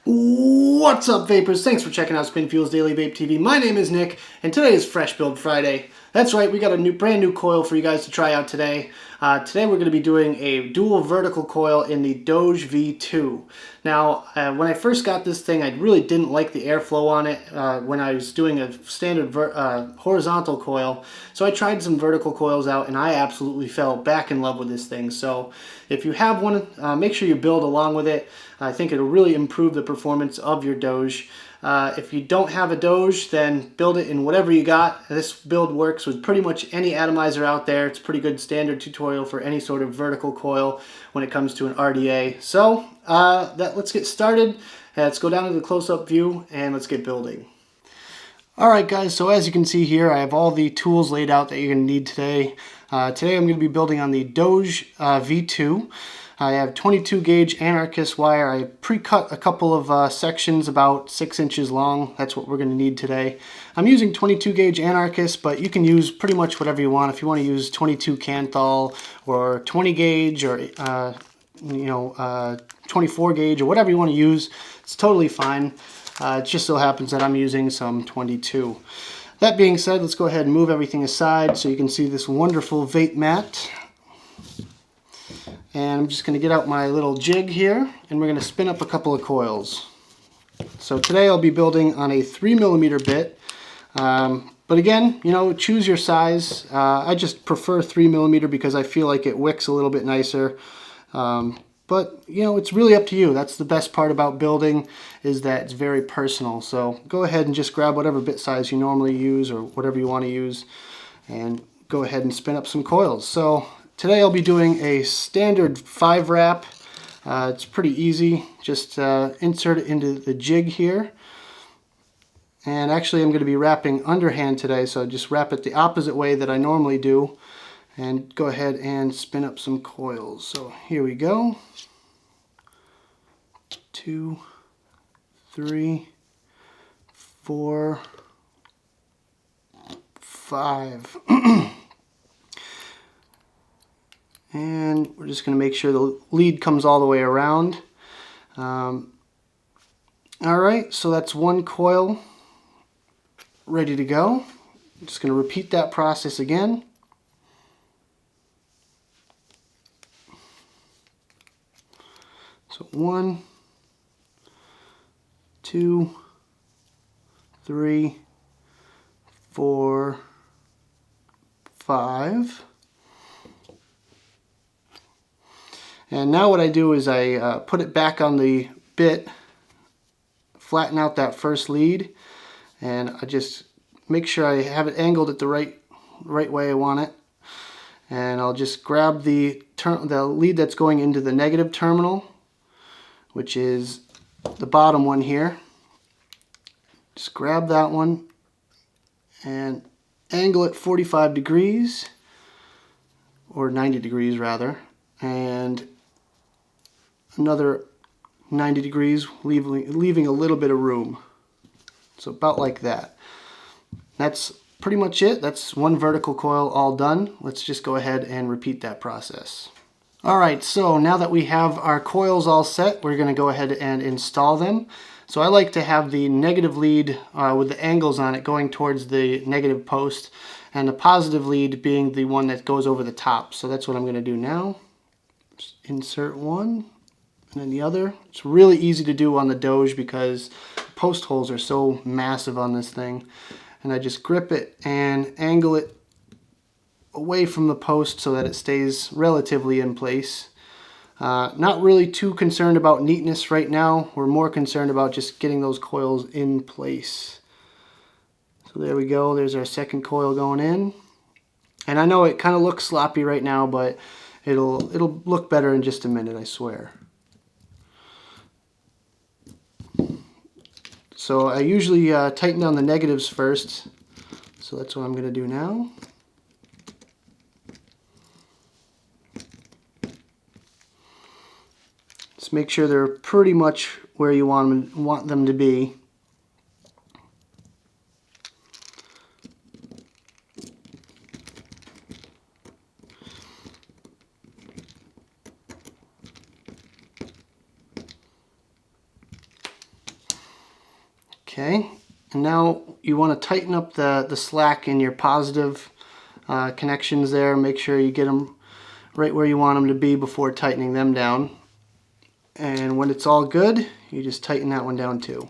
What's up, vapors? Thanks for checking out Spin Fuel's Daily Vape TV. My name is Nick, and today is Fresh Build Friday. That's right, we got a brand new coil for you guys to try out today. Today we're going to be doing a dual vertical coil in the Doge V2. Now, when I first got this thing, I really didn't like the airflow on it when I was doing a standard horizontal coil. So I tried some vertical coils out, and I absolutely fell back in love with this thing. So if you have one, make sure you build along with it. I think it'll really improve the performance of your Doge. If you don't have a Doge, then build it in whatever you got. This build works with pretty much any atomizer out there. It's a pretty good standard tutorial for any sort of vertical coil when it comes to an RDA. So let's get started. Let's go down to the close-up view and let's get building. Alright guys, so as you can see here, I have all the tools laid out that you're going to need today. Today I'm going to be building on the Doge V2. I have 22 gauge anarchist wire. I pre-cut a couple of sections about 6 inches long. That's what we're going to need today. I'm using 22 gauge anarchist, but you can use pretty much whatever you want. If you want to use 22 Canthal or 20 gauge or 24 gauge or whatever you want to use, it's totally fine. It just so happens that I'm using some 22. That being said, let's go ahead and move everything aside so you can see this wonderful vape mat. And I'm just going to get out my little jig here, and we're going to spin up a couple of coils. So today I'll be building on a 3mm bit, but again, choose your size. I just prefer 3mm because I feel like it wicks a little bit nicer. But it's really up to you. That's the best part about building, is that it's very personal. So go ahead and just grab whatever bit size you normally use or whatever you want to use, and go ahead and spin up some coils. So today I'll be doing a standard 5 wrap. It's pretty easy. Just insert it into the jig here. And actually I'm going to be wrapping underhand today, so just wrap it the opposite way that I normally do. And go ahead and spin up some coils. So here we go. 2, 3, 4, 5. And we're just going to make sure the lead comes all the way around. Alright, so that's one coil ready to go. I'm just going to repeat that process again. So 1, 2, 3, 4, 5. And now what I do is I put it back on the bit, flatten out that first lead, and I just make sure I have it angled at the right way I want it. And I'll just grab the lead that's going into the negative terminal, which is the bottom one here. Just grab that one and angle it 45 degrees, or 90 degrees rather, and another 90 degrees, leaving a little bit of room. So about like that. That's pretty much it. That's one vertical coil all done. Let's just go ahead and repeat that process. Alright, so now that we have our coils all set, we're going to go ahead and install them. So I like to have the negative lead with the angles on it going towards the negative post, and the positive lead being the one that goes over the top. So that's what I'm going to do now. Just insert one and then the other. It's really easy to do on the Doge because post holes are so massive on this thing. And I just grip it and angle it away from the post so that it stays relatively in place. Not really too concerned about neatness right now. We're more concerned about just getting those coils in place. So there we go. There's our second coil going in. And I know it kind of looks sloppy right now, but it'll look better in just a minute, I swear. So I usually tighten down the negatives first. So that's what I'm going to do now. Just make sure they're pretty much where you want them to be. Okay, and now you want to tighten up the slack in your positive connections there. Make sure you get them right where you want them to be before tightening them down. And when it's all good, you just tighten that one down too.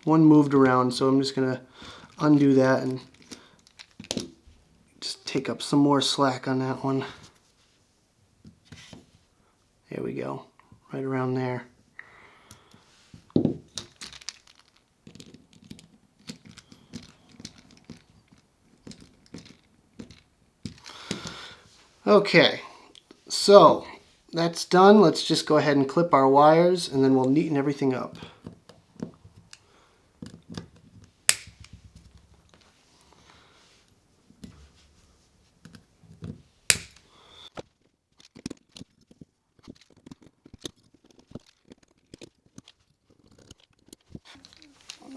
One moved around, so I'm just going to undo that and just take up some more slack on that one. There we go, right around there. Okay, so that's done. Let's just go ahead and clip our wires and then we'll neaten everything up.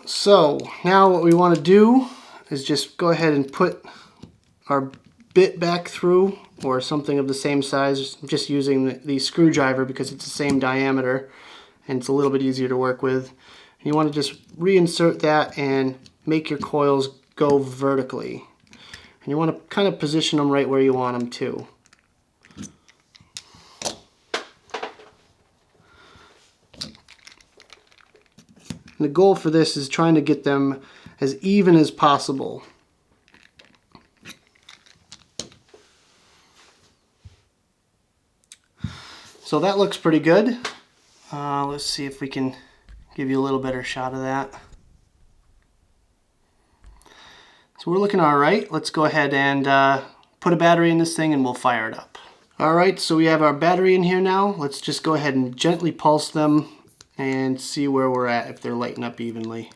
So now what we want to do is just go ahead and put our bit back through, or something of the same size. I'm just using the screwdriver because it's the same diameter and it's a little bit easier to work with. And you want to just reinsert that and make your coils go vertically. And you want to kind of position them right where you want them to. And the goal for this is trying to get them as even as possible. So that looks pretty good. Let's see if we can give you a little better shot of that. So we're looking all right. Let's go ahead and put a battery in this thing and we'll fire it up. All right, so we have our battery in here now. Let's just go ahead and gently pulse them and see where we're at, if they're lighting up evenly.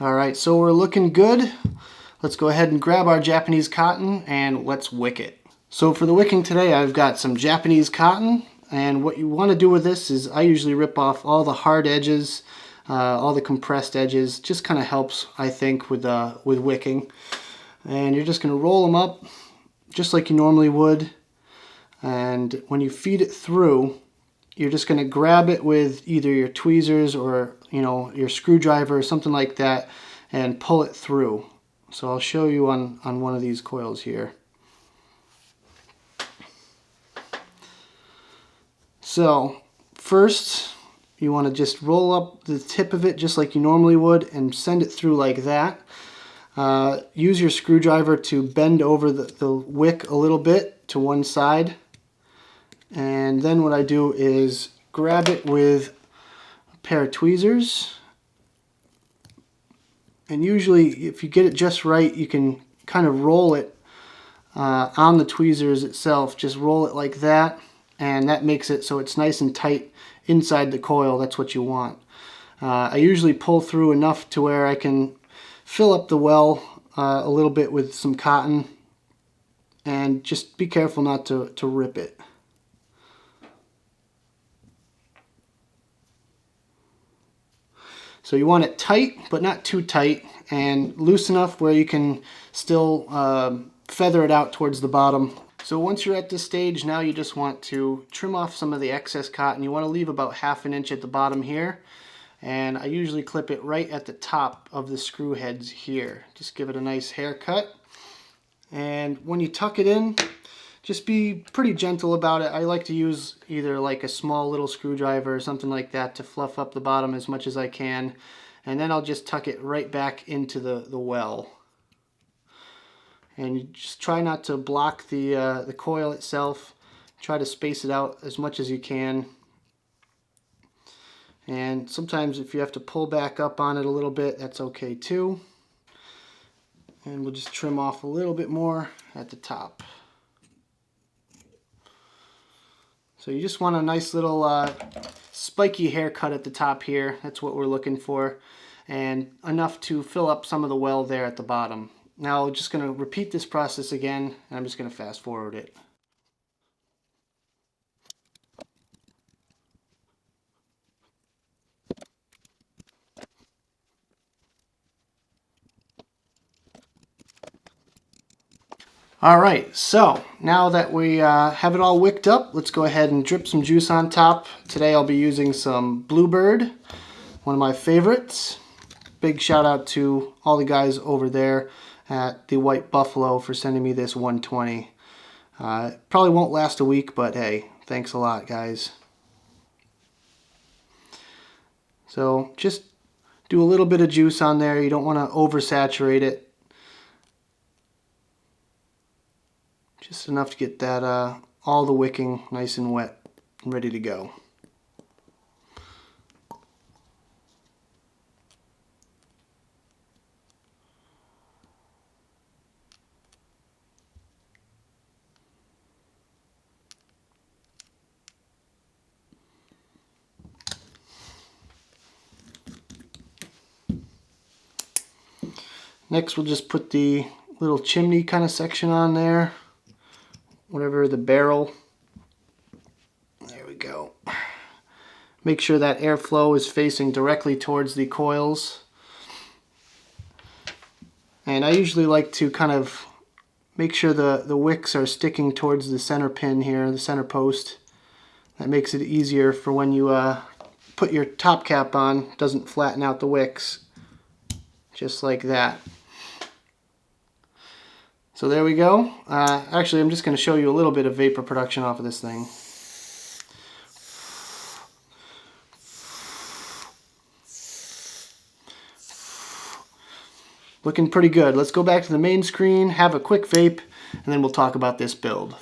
All right, so we're looking good. Let's go ahead and grab our Japanese cotton and let's wick it. So for the wicking today, I've got some Japanese cotton, and what you want to do with this is I usually rip off all the hard edges, all the compressed edges. Just kind of helps, I think, with wicking. And you're just going to roll them up just like you normally would. And when you feed it through, you're just going to grab it with either your tweezers or your screwdriver or something like that and pull it through. So I'll show you on one of these coils here. So first you want to just roll up the tip of it just like you normally would and send it through like that. Use your screwdriver to bend over the wick a little bit to one side. And then what I do is grab it with a pair of tweezers. And usually if you get it just right, you can kind of roll it on the tweezers itself. Just roll it like that, and that makes it so it's nice and tight inside the coil. That's what you want. I usually pull through enough to where I can fill up the well a little bit with some cotton, and just be careful not to rip it. So you want it tight, but not too tight, and loose enough where you can still feather it out towards the bottom. So once you're at this stage, now you just want to trim off some of the excess cotton. You want to leave about 1/2 inch at the bottom here, and I usually clip it right at the top of the screw heads here. Just give it a nice haircut, and when you tuck it in, just be pretty gentle about it. I like to use either like a small little screwdriver or something like that to fluff up the bottom as much as I can. And then I'll just tuck it right back into the well. And you just try not to block the coil itself. Try to space it out as much as you can. And sometimes if you have to pull back up on it a little bit, that's okay too. And we'll just trim off a little bit more at the top. So you just want a nice little spiky haircut at the top here. That's what we're looking for. And enough to fill up some of the well there at the bottom. Now I'm just going to repeat this process again, and I'm just going to fast forward it. Alright, so now that we have it all wicked up, let's go ahead and drip some juice on top. Today I'll be using some Bluebird, one of my favorites. Big shout out to all the guys over there at the White Buffalo for sending me this 120. Probably won't last a week, but hey, thanks a lot, guys. So just do a little bit of juice on there. You don't want to oversaturate it. Just enough to get that all the wicking nice and wet and ready to go. Next we'll just put the little chimney kind of section on there. Whatever the barrel. There we go. Make sure that airflow is facing directly towards the coils. And I usually like to kind of make sure the wicks are sticking towards the center pin here, the center post. That makes it easier for when you put your top cap on. It doesn't flatten out the wicks. Just like that. So there we go. Actually, I'm just going to show you a little bit of vapor production off of this thing. Looking pretty good. Let's go back to the main screen, have a quick vape, and then we'll talk about this build.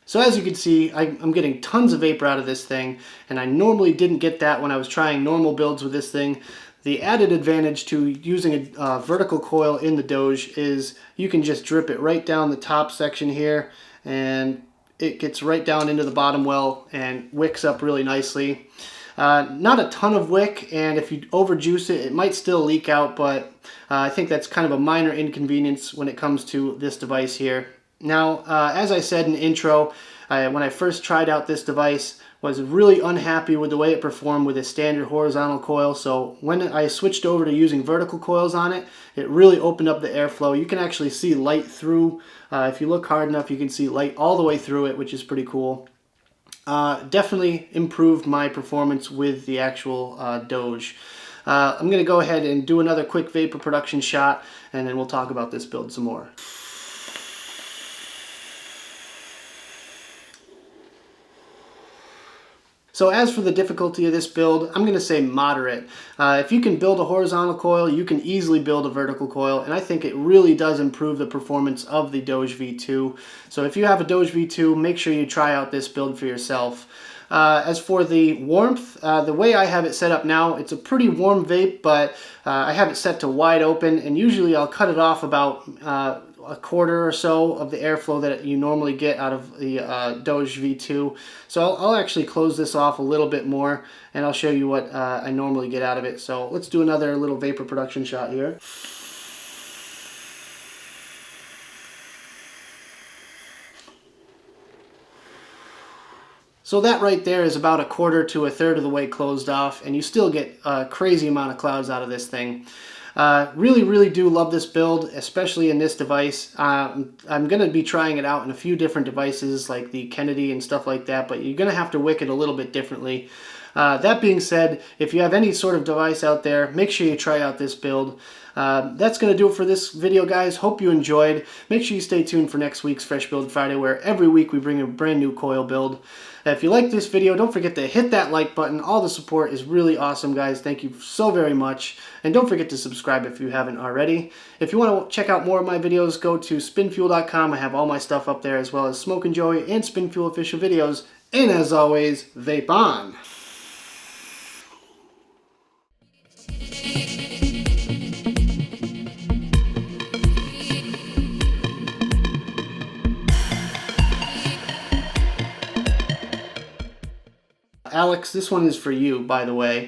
So as you can see, I'm getting tons of vapor out of this thing, and I normally didn't get that when I was trying normal builds with this thing. The added advantage to using a vertical coil in the Doge is you can just drip it right down the top section here, and it gets right down into the bottom well and wicks up really nicely. Not a ton of wick, and if you overjuice it, it might still leak out, but I think that's kind of a minor inconvenience when it comes to this device here. Now, as I said in the intro, when I first tried out this device, was really unhappy with the way it performed with a standard horizontal coil. So when I switched over to using vertical coils on it, it really opened up the airflow. You can actually see light through. If you look hard enough, you can see light all the way through it, which is pretty cool. Definitely improved my performance with the actual Doge. I'm going to go ahead and do another quick vapor production shot, and then we'll talk about this build some more. So as for the difficulty of this build, I'm going to say moderate. If you can build a horizontal coil, you can easily build a vertical coil, and I think it really does improve the performance of the Doge V2. So if you have a Doge V2, make sure you try out this build for yourself. As for the warmth, the way I have it set up now, it's a pretty warm vape, but I have it set to wide open, and usually I'll cut it off about a quarter or so of the airflow that you normally get out of the Doge V2. So I'll actually close this off a little bit more, and I'll show you what I normally get out of it. So let's do another little vapor production shot here. So that right there is about a quarter to a third of the way closed off, and you still get a crazy amount of clouds out of this thing. Really do love this build, especially in this device. I'm going to be trying it out in a few different devices like the Kennedy and stuff like that, but you're going to have to wick it a little bit differently. That being said, if you have any sort of device out there, make sure you try out this build. That's going to do it for this video, guys. Hope you enjoyed. Make sure you stay tuned for next week's Fresh Build Friday, where every week we bring a brand new coil build. If you like this video, don't forget to hit that like button. All the support is really awesome, guys. Thank you so very much. And don't forget to subscribe if you haven't already. If you want to check out more of my videos, go to spinfuel.com. I have all my stuff up there, as well as Smoke and Joey and Spinfuel official videos. And as always, vape on. Alex, this one is for you, by the way.